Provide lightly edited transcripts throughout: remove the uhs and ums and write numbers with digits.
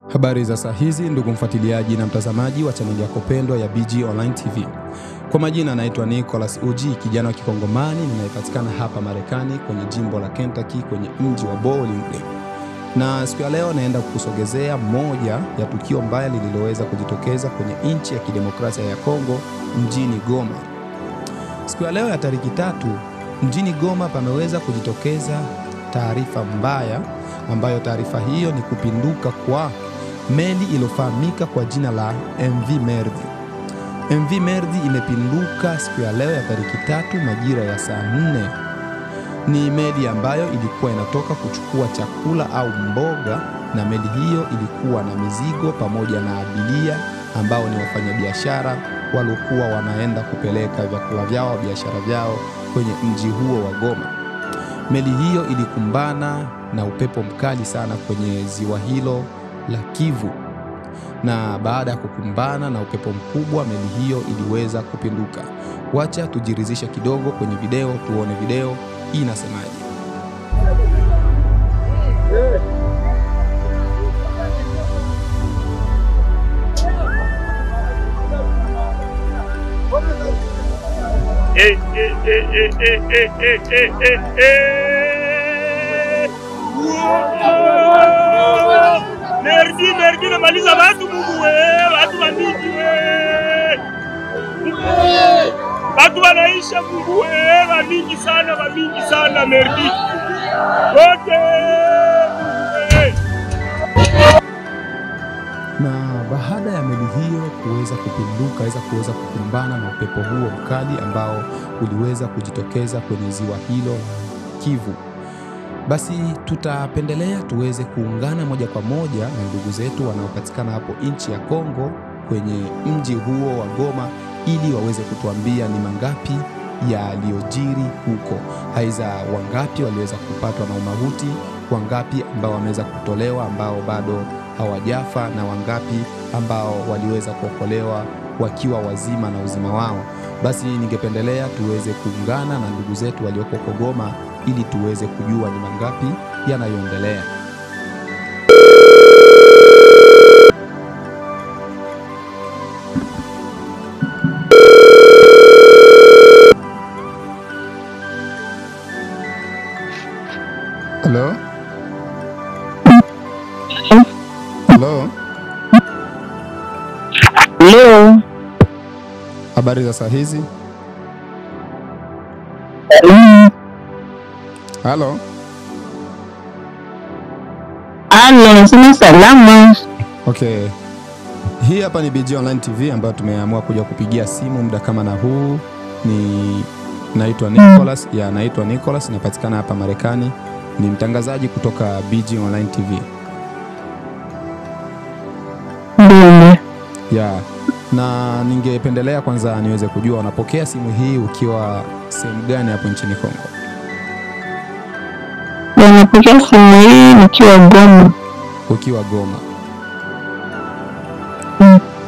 Habari za saa hizi ndugu mfuatiliaji na mtazamaji wa chaneli yako pendwa ya BG Online TV. Kwa majina naitwa Nicholas Uji, kijana wa Kikongomani ninayepatikana hapa Marekani kwenye jimbo la Kentucky kwenye mji wa Bowling Green. Na siku ya leo naenda kukusogezea moja ya tukio mbaya lililoweza kujitokeza kwenye nchi ya kidemokrasia ya Kongo mjini Goma. Siku ya leo ya tariki 3 mjini Goma pameweza kujitokeza taarifa mbaya, ambayo taarifa hiyo ni kupinduka kwa meli iliyofahamika kwa jina la MV Merdi. MV Merdi imepinduka siku ya leo ya tariki 3 majira ya saa 4. Ni meli ambayo ilikuwa inatoka kuchukua chakula au mboga, na meli hiyo ilikuwa na mizigo pamoja na abiria ambao ni wafanyabiashara waliokuwa wanaenda kupeleka vyakula vyao, biashara vyao kwenye mji huo wa Goma. Meli hiyo ilikumbana na upepo mkali sana kwenye ziwa hilo la Kivu, na baada ya kukumbana na upepo mkubwa meli hiyo iliweza kupinduka. Wacha tujiridhishe kidogo kwenye video, tuone video hii inasemaje. Merdi na maliza watu Mungu watu waniki watu wanaisha Mungu waniki sana Merdi wote. Na baada ya meli hiyo kuweza kupinduka, kuweza kukumbana na upepo huo mkali ambao uliweza kujitokeza kwenye ziwa hilo Kivu, basi tutapendelea tuweze kuungana moja kwa moja na ndugu zetu wanaopatikana hapo nchi ya Kongo kwenye mji huo wa Goma, ili waweze kutuambia ni mangapi yaliyojiri huko. Haiza wangapi waliweza kupatwa na umauti, wangapi ambao wameweza kutolewa ambao bado hawajafa, na wangapi ambao waliweza kuokolewa wakiwa wazima na uzima wao. Basi ningependelea tuweze kuungana na ndugu zetu walioko Goma ili tuweze kujua ni mangapi yanayoendelea. Hello? Hello? Hello? Habari za saa hizi? Hello? Nasema salama. Okay. Hii hapa ni BG Online TV ambayo tumeamua kuja kupigia simu muda kama na huu. Naitwa Nicholas, naitwa Nicholas, napatikana hapa Marekani. Ni mtangazaji kutoka BG Online TV. Na ningependelea kwanza niweze kujua unapokea simu hii ukiwa sehemu gani hapo nchini Kongo? Napokea simu hii nikiwa Goma. Ukiwa Goma.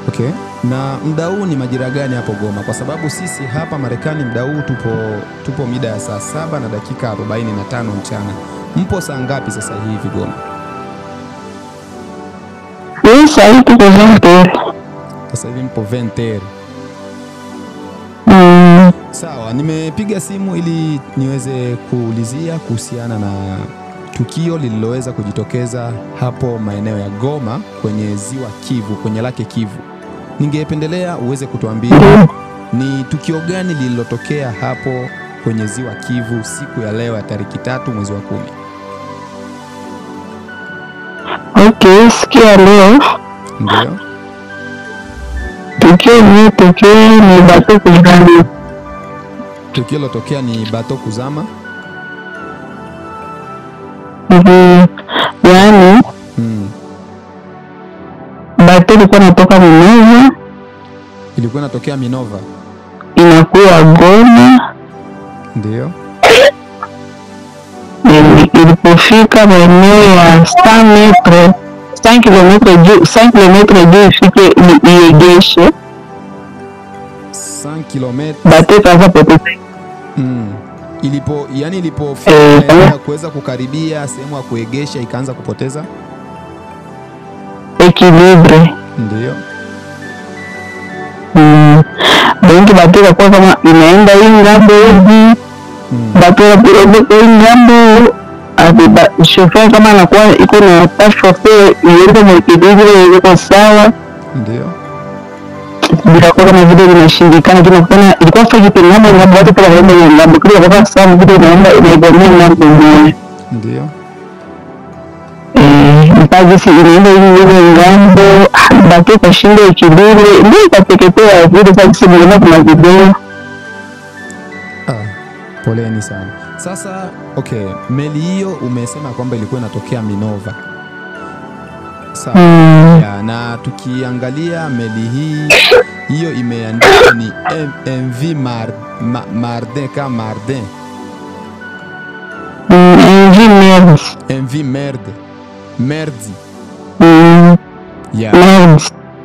Okay. Na muda huu ni majira gani hapo Goma? Kwa sababu sisi hapa Marekani muda huu tupo mida ya saa 7 na dakika 45 mchana. Mpo saa ngapi sasa hivi Goma? Sasa hivi tuko 20. Sasa hivi mpo 20. Sawa, nimepiga simu ili niweze kuulizia kuhusiana na tukio lililoweza kujitokeza hapo maeneo ya Goma kwenye ziwa Kivu, kwenye lake Kivu. Ningependelea uweze kutuambia ni tukio gani lililotokea hapo kwenye ziwa Kivu siku ya leo ya tariki 3 mwezi wa 10. Okay, siku ya leo. Ndio. Tukio ni bato kuzama. Tukio lilotokea ni bato kuzama? Yaani bato ilikuwa inatoka Minova. Ilikuwa inatokea Minova. Inakuwa Goma. Ndio. Ilipofika maeneo ya 5 km juu ifike iegeshe. 5 km. Bato ikaanza potea. Ilipofika kuweza kukaribia sehemu ya kuegesha ikaanza kupoteza. equilibre. Ndio. Bengi batura kwa kama inaenda hii ngambo hivi. Batura kwa hii ngambo shofer kama anakuwa iko na shofer iende na equilibre iko sawa. Ndio. Bila kwa kama vile vinashindikana kinakutana ilikuwa fanya kitu ngambo ngambo watu kwa ngambo kile kwa sababu vile inaenda inaigomea ngambo moja. Ndio. Mpaka si inaenda hivi ngambo baki kashinda equilibre ndio ikateketea vile sasa simuona kuna video. Poleni sana. Sasa okay, meli hiyo umesema kwamba ilikuwa inatokea Minova. Sawa. Ya, na tukiangalia meli hii hiyo imeandikwa ni MV Mardin kama Mardin. MV Merdi.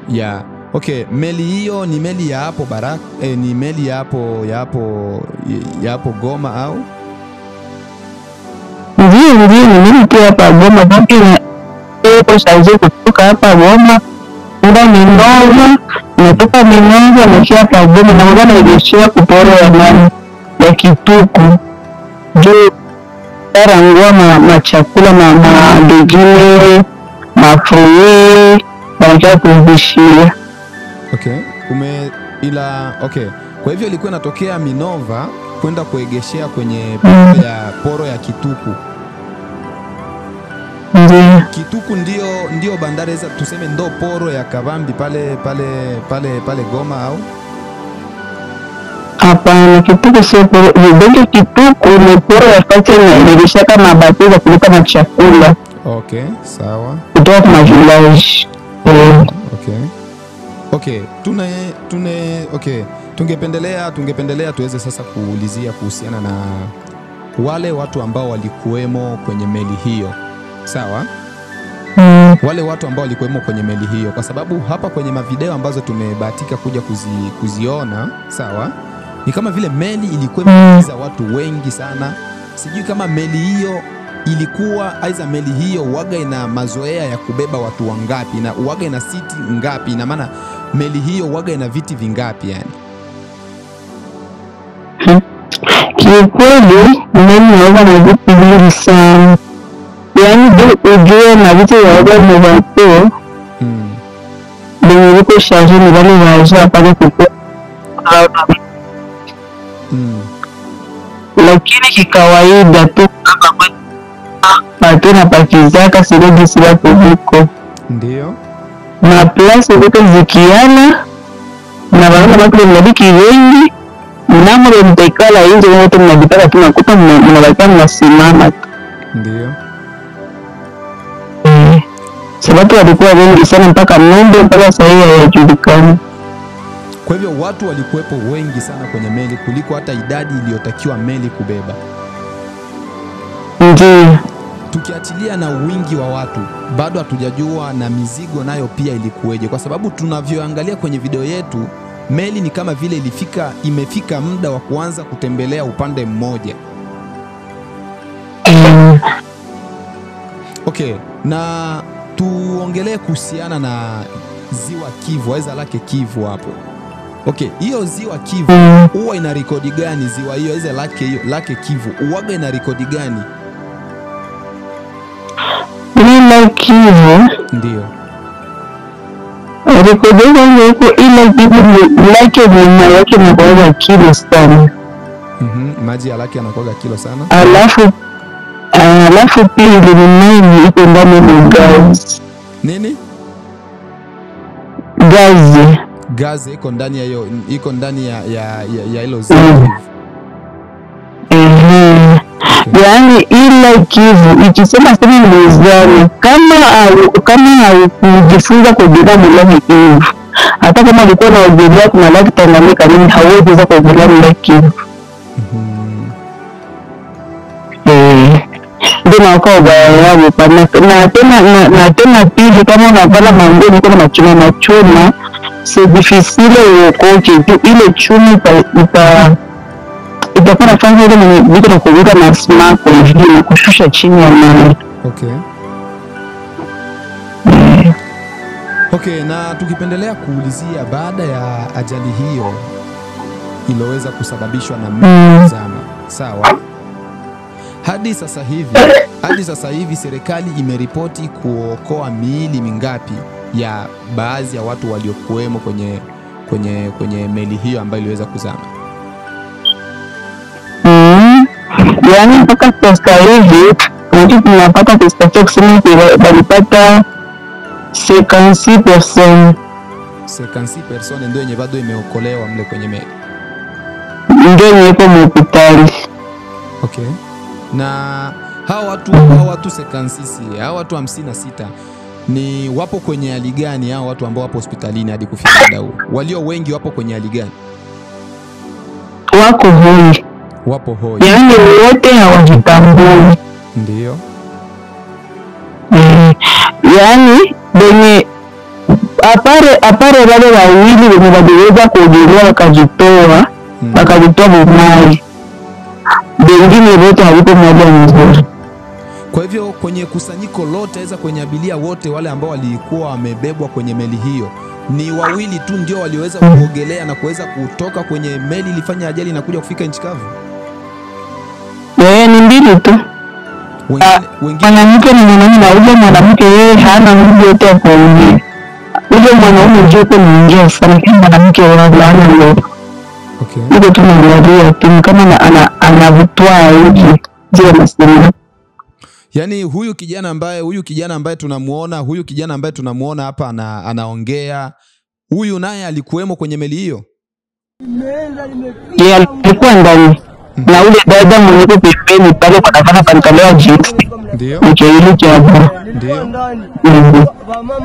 Ya. Okay, meli hiyo ni meli ya hapo Baraka, ni meli ya hapo Goma au? Ndio ni meli tu hapa Goma baki kwa sababu kutoka hapa Goma ndio Minova, natoka Minova na hapa Goma na ngana ilishia kupora ya nani ya Kituku. Ndio tarangua machakula na madegine mafruit baada kuzishia. Okay, okay. Kwa hivyo ilikuwa inatokea Minova kwenda kuegeshea kwenye poro ya Kituku. Ndiyo. Kituku ndio bandari za tuseme ndo poro ya Kavambi pale Goma au? Hapana, Kituku sio poro. Ndio Kituku ni poro ya kati na inaegeshea kama bati za kuleta na chakula. Okay, sawa. Kutoka kwa village. Okay, tungependelea tuweze sasa kuulizia kuhusiana na wale watu ambao walikuwemo kwenye meli hiyo. Sawa? Wale watu ambao walikuwemo kwenye meli hiyo, kwa sababu hapa kwenye mavideo ambazo tumebahatika kuja kuziona, sawa? Ni kama vile meli ilikuwa imeingiza watu wengi sana. Sijui kama meli hiyo ilikuwa aiza meli hiyo waga ina mazoea ya kubeba watu wangapi na waga ina siti ngapi, ina maana meli hiyo waga ina viti vingapi yani? Kiukweli meli waga na viti vingi sana. Yani ujue na viti waga mwato. Ndio liko shaji ni wale waja pale kupo. Lakini kikawaida tu patuna pakizaka sireji silapo huko. Ndio. Na plasi huko zikiana na wana watu mnabiki wengi mnamore mtekala hizo wote mnajipata tunakuta mnabakia mnasimama. Ndio. Sababu walikuwa wengi sana mpaka ng'ombe mpaka sasa hayajulikani. Kwa hivyo watu walikuwepo wengi sana kwenye meli kuliko hata idadi iliyotakiwa meli kubeba. Ndio. Tukiachilia na wingi wa watu, bado hatujajua na mizigo nayo pia ilikuweje, kwa sababu tunavyoangalia kwenye video yetu, meli ni kama vile imefika muda wa kuanza kutembelea upande mmoja. Okay, na tuongelee kuhusiana na ziwa Kivu, aiza lake Kivu hapo. Okay, hiyo ziwa Kivu huwa ina rekodi gani? Ziwa hiyo aiza lake Kivu huwaga ina rekodi gani? Ila Kivu ndio rekodi yako ila Kivu lake nyuma yake ni kwa kilo sana. Maji ya lake yanakuwa kilo sana. Alafu pili ni nini iko ndani ya gas. Nini? Gas iko ndani ya hiyo, iko ndani ya hilo ziwa. Yani ila Kivu ikisema sema ni mizani kama kujifunza kuogelea mlaki Kivu, hata kama ulikuwa unaogelea kuna laki Tanganyika nini hauwezi kuogelea mlaki Kivu. Ndio naoka ubaya pana na tena pili kama unapala mangoni kuna machuma c'est difficile uokoke tu ile chumi itakuwa nafanya ile mwenye vitu na kuvuta na smako hivi na kushusha chini ya maji. Okay. Okay, na tukipendelea kuulizia baada ya ajali hiyo iloweza kusababishwa na meli kuzama. Sawa? Hadi sasa hivi serikali imeripoti kuokoa miili mingapi ya baadhi ya watu waliokuwemo kwenye meli hiyo ambayo iliweza kuzama? Yaani mpaka sasa hivi tunapata kusikia kusema walipata 56 personnes. 56 personnes ndio yenye bado imeokolewa mle kwenye meli. Ndio yuko hospitali. Okay. Na hao watu 56, hao watu 56 ni wapo kwenye hali gani hao watu ambao wapo hospitalini hadi kufika muda huu? Walio wengi wapo kwenye hali gani? Wako hoi. Wapo hoi. Yaani wote hawajitambui. Ndio. Yaani benye apare wale wawili wenye waliweza kuogelea wakajitoa mali. Wengine wote hawapo moja mzuri. Kwa hivyo kwenye kusanyiko lote aidha kwenye abiria wote wale ambao walikuwa wamebebwa kwenye meli hiyo ni wawili tu ndio waliweza kuogelea na kuweza kutoka kwenye meli ilifanya ajali na kuja kufika nchi kavu? Ni mbili tu. Wengine mwanamke ni mwanaume na ule mwanamke yeye hana nguvu yote ya kuongea. Ule mwanaume ndio kuongea sana kama mwanamke wala ndio. Okay. Ndio tunaangalia tu kama anavutwa hivi. Je, nasema. Yaani huyu kijana ambaye tunamuona hapa anaongea, huyu naye alikuwemo kwenye meli hiyo? Yeye alikuwa ndani. Na ule dada mwenye pembeni pale kwa nafana pantalea jeans. Ndio. Ile chapa. Ndio.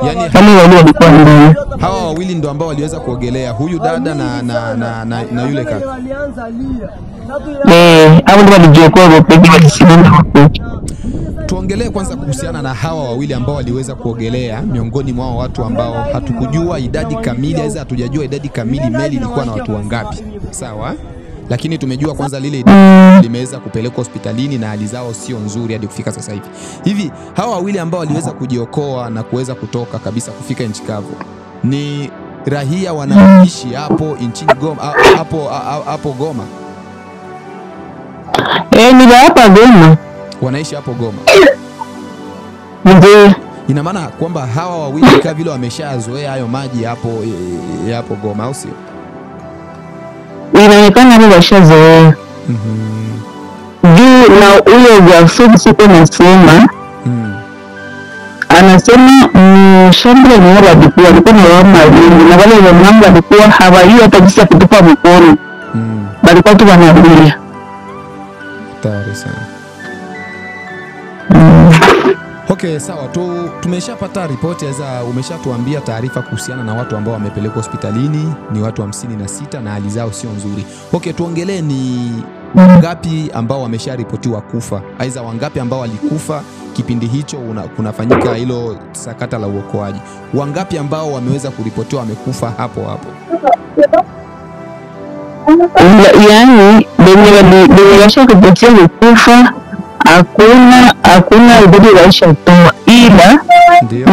Yaani kama wale walikuwa ndani. Hawa wawili ndio ambao waliweza kuogelea, huyu dada na yule kaka. Hao ndio walijiokoa kwa pekee walisimama hapo. Tuongelee kwanza kuhusiana na hawa wawili ambao waliweza kuogelea, miongoni mwa watu ambao hatukujua idadi kamili, aidha hatujajua idadi kamili meli ilikuwa na watu wangapi. Sawa? Lakini tumejua kwanza lile limeweza kupelekwa hospitalini na hali zao sio nzuri hadi kufika sasa hivi. Hivi hawa wawili ambao waliweza kujiokoa na kuweza kutoka kabisa kufika nchi kavu ni raia wanaishi hapo nchini Goma, hapo Goma? Ni hapa Goma. Wanaishi hapo Goma. Ndio. Ina maana kwamba hawa wawili kama vile wameshazoea hayo maji hapo Goma, au sio? Inaonekana wao washazoea. Juu na huyo Jackson sipo nasema. Anasema shamba ni wala alikuwa na wama wingi na wale wamama walikuwa hawajui hata jinsi ya kutupa mkono. Walikuwa tu wanaangalia. Hatari sana. Okay, sawa. Tumeshapata ripoti umeshatuambia taarifa kuhusiana na watu ambao wamepelekwa hospitalini ni watu 56 na hali zao sio nzuri. Okay, tuongelee ni wangapi ambao wamesharipotiwa kufa? Aidha wangapi ambao walikufa kipindi hicho kunafanyika hilo sakata la uokoaji? Wangapi ambao wameweza kuripotiwa wamekufa hapo? Yaani ndio washakuripotiwa kufa. Hakuna idadi waishatoa, ila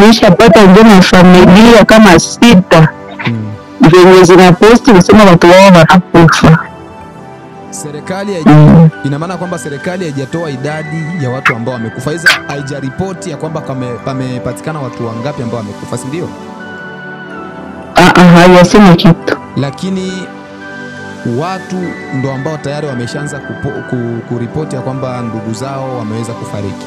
nishapata ngoma familia kama 6 venye zinaposti kusema watu wao wanakufa. Ina maana kwamba serikali haijatoa idadi ya watu ambao wamekufa, hizo haijaripoti ya kwamba pamepatikana watu wangapi ambao wamekufa, si ndio? Hayasema kitu. Lakini watu ndo ambao tayari wameshaanza kuripoti ya kwamba ndugu zao wameweza kufariki.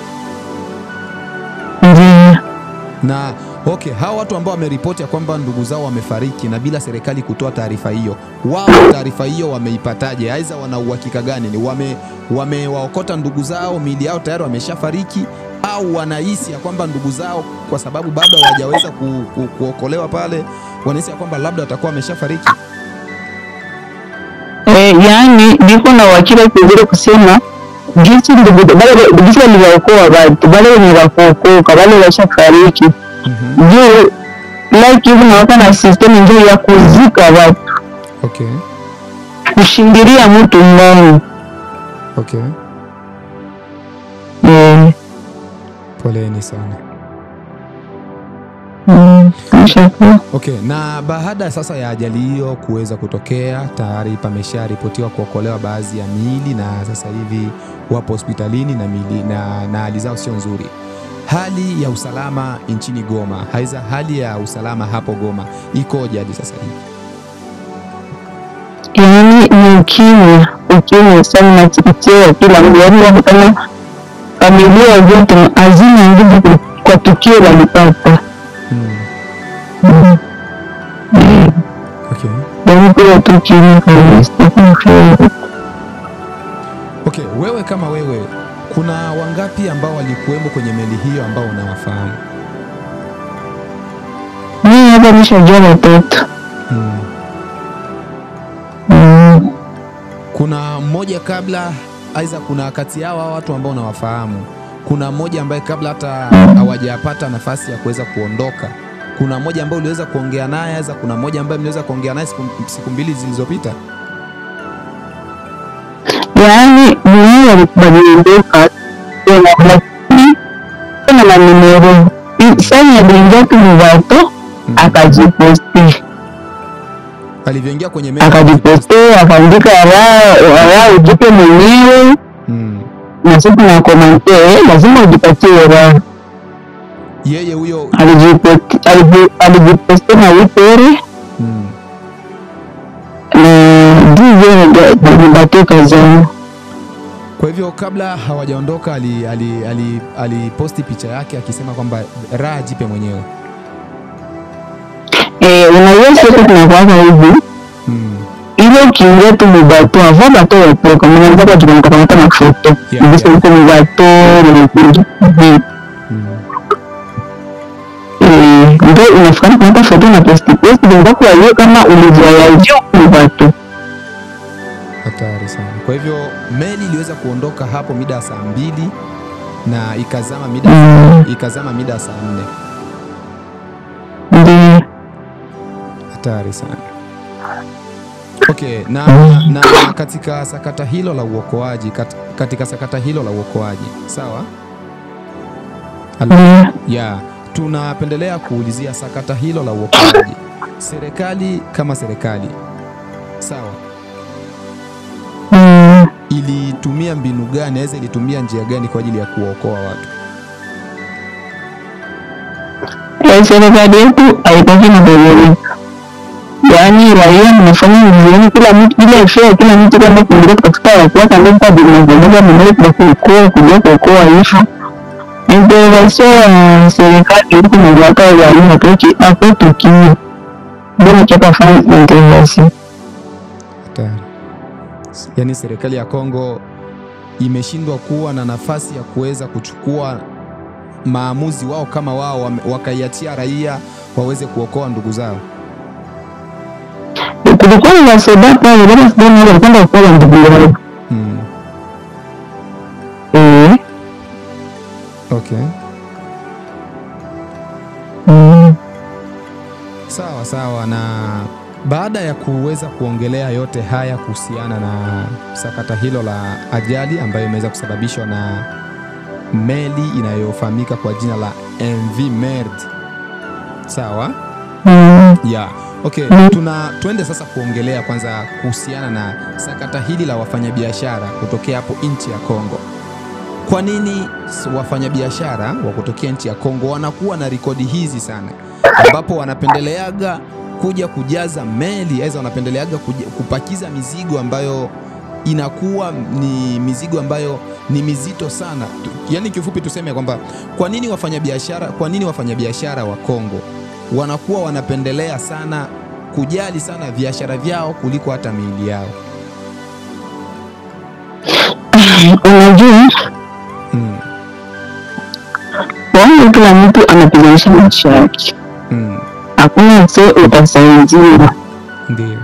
Na okay, hao watu ambao wameripoti ya kwamba ndugu zao wamefariki na bila serikali kutoa taarifa hiyo, wao taarifa hiyo wameipataje? Aidha wana uhakika gani? Ni wamewaokota ndugu zao miili yao tayari wameshafariki, au wanahisi ya kwamba ndugu zao kwa sababu bado hawajaweza kuokolewa pale, wanahisi ya kwamba labda watakuwa wameshafariki? Yaani niko na wakili kuzuri kusema jinsi waliokoa watu wale wenye wakuokoka wale washafariki. Juu like hivi nawaka na system ndio ya kuzika watu. Okay. Kushindiria mtu ndani. Okay. Poleni sana. Okay, na baada sasa ya ajali hiyo kuweza kutokea, tayari pamesharipotiwa kuokolewa baadhi ya miili na sasa hivi wapo hospitalini na miili na hali zao sio nzuri. Hali ya usalama nchini Goma, hali ya usalama hapo Goma ikoje hadi sasa hivi? Yaani ni ukimya sana na tikitia kila mmoja kama familia zote hazina nguvu kwa tukio la lipata. Okay. Okay, wewe kama wewe, kuna wangapi ambao walikuwemo kwenye meli hiyo ambao unawafahamu? Mimi hapa nishajua watoto. Kuna mmoja kabla, aidha kuna kati yao watu ambao unawafahamu, kuna mmoja ambaye kabla hata hawajapata nafasi ya kuweza kuondoka, kuna mmoja ambaye uliweza kuongea naye, aidha kuna mmoja ambaye mliweza kuongea naye siku mbili zilizopita? Yaani mimi alikubaliondoka kuna na numero sasa ya tu mwato akajiposti. Alivyoingia kwenye meli akajiposti, akaandika raha ujipe mwenyewe. Na sisi na komante lazima ujipatie raha. Yeye huyo alijiposti na wipere. Ndio kazini. Kwa hivyo kabla hawajaondoka aliposti picha yake akisema kwamba raha jipe mwenyewe. Unaweza tunakuwa hivi. Ile ukiingia tu mbato, avant bato yote kama unataka tukamkamata na foto. Ndio uko mbato ndio unafanya kama foto na posti ndio kwa hiyo kama ulivyoyaje mbato. Hatari sana. Kwa hivyo meli iliweza kuondoka hapo mida ya saa 2 na ikazama mida saa 4. Ndio. Hatari sana. Okay, na katika sakata hilo la uokoaji, sawa? Yeah, tunapendelea kuulizia sakata hilo la uokoaji. Serikali kama serikali, sawa? Ilitumia mbinu gani, aidha ilitumia njia gani kwa ajili ya kuokoa watu? Serikali yetu haipaki na bajeti. Yaani raia mnafanya mzuri, kila mtu bila share, kila mtu kama kuingia katika hatua kama kwa mmoja mmoja kwa kuokoa hicho. Ndio serikali yetu ndio wakaanza kutoki hapo tukio. Ndio chapa fanya intervention. Yaani serikali ya Kongo imeshindwa kuwa na nafasi ya kuweza kuchukua maamuzi wao kama wao wakaiachia raia waweze kuokoa ndugu zao. Kulikuwa na sababu pale bado sio kwenda kwa ndugu zao. Okay. Sawa na baada ya kuweza kuongelea yote haya kuhusiana na sakata hilo la ajali ambayo imeweza kusababishwa na meli inayofahamika kwa jina la MV Merd. Sawa? Yeah. Okay, tuende sasa kuongelea kwanza kuhusiana na sakata hili la wafanyabiashara kutokea hapo nchi ya Kongo. Kwa nini wafanyabiashara wa kutokea nchi ya Kongo wanakuwa na rekodi hizi sana, ambapo wanapendeleaga kuja kujaza meli, aidha wanapendeleaga kupakiza mizigo ambayo inakuwa ni mizigo ambayo ni mizito sana? Yaani kifupi tuseme kwamba kwa nini wafanyabiashara wa Kongo wanakuwa wanapendelea sana kujali sana biashara vyao kuliko hata miili yao? Unajua kila mtu anapiganisha maisha yake. Hakuna mse utasaidiwa. Ndio.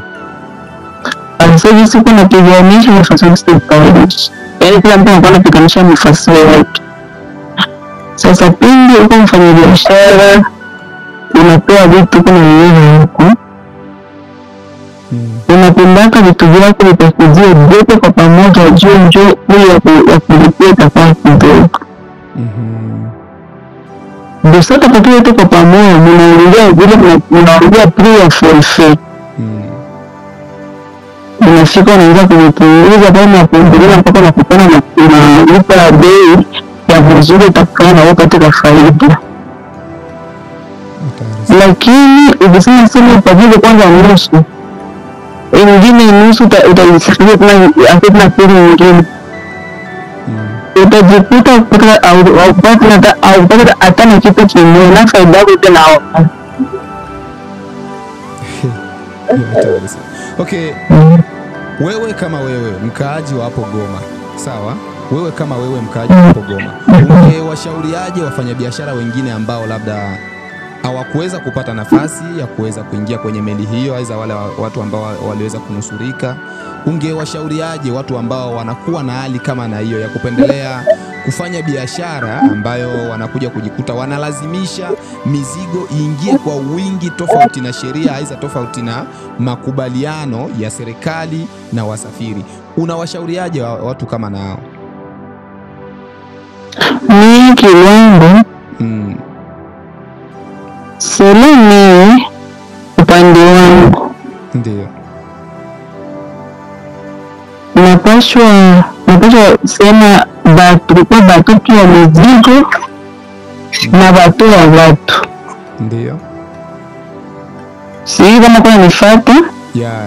Sasa siku napiganisha nafasi msitakaji. Yaani kila mtu anapiganisha nafasi yake. Sasa pindi uko mfanyabiashara unapewa vitu kuna wewe huko. Unapendaka vitu vyako vitakujia vyote kwa pamoja juu ili ya kulipia kwa kidogo. ndio sote tukiwa tuko pamoja, mnaongea vile mnaongea pia forfait. Unafika unaanza kupunguza pale na kuendelea mpaka unakutana na lipa bei ya vizuri takana wewe katika faida. Lakini ukisema sema upajiwe kwanza nusu, ingine nusu utajisikia kuna hakuna pili nyingine. Utajikuta kupata au kupata hata na kitu kingine na faida yako tena hapo. Okay. Wewe kama wewe mkaaji wa hapo Goma, sawa? Wewe kama wewe mkaaji wa hapo Goma, ungewashauriaje wafanyabiashara wengine ambao labda hawakuweza kupata nafasi ya kuweza kuingia kwenye meli hiyo, aidha wale watu ambao waliweza kunusurika? Ungewashauriaje watu ambao wanakuwa na hali kama na hiyo ya kupendelea kufanya biashara ambayo wanakuja kujikuta wanalazimisha mizigo iingie kwa wingi tofauti na sheria, aidha tofauti na makubaliano ya serikali na wasafiri? Unawashauriaje watu kama nao? Ni kiwango seleni upande wangu ndio napashwa sema batu pia mizigo na batu wa watu ndio si kama kuna nifata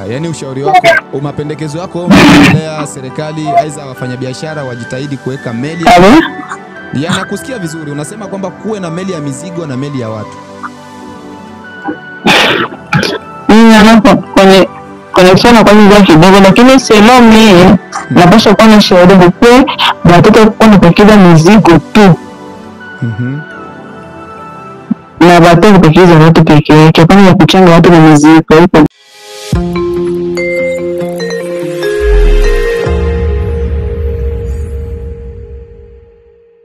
yani ushauri wako, mapendekezo yako unaendelea serikali aidha wafanyabiashara wajitahidi kuweka meli nakusikia vizuri, unasema kwamba kuwe na meli ya mizigo na meli ya watu. Hapo kwenye sana kwa nini kidogo, lakini selo mimi napaswa kuwa na shauri kwa watoto kwa kupakiza mizigo tu. Na watoto kupakiza watu pekee yake, kwa kuchanga watu na mizigo.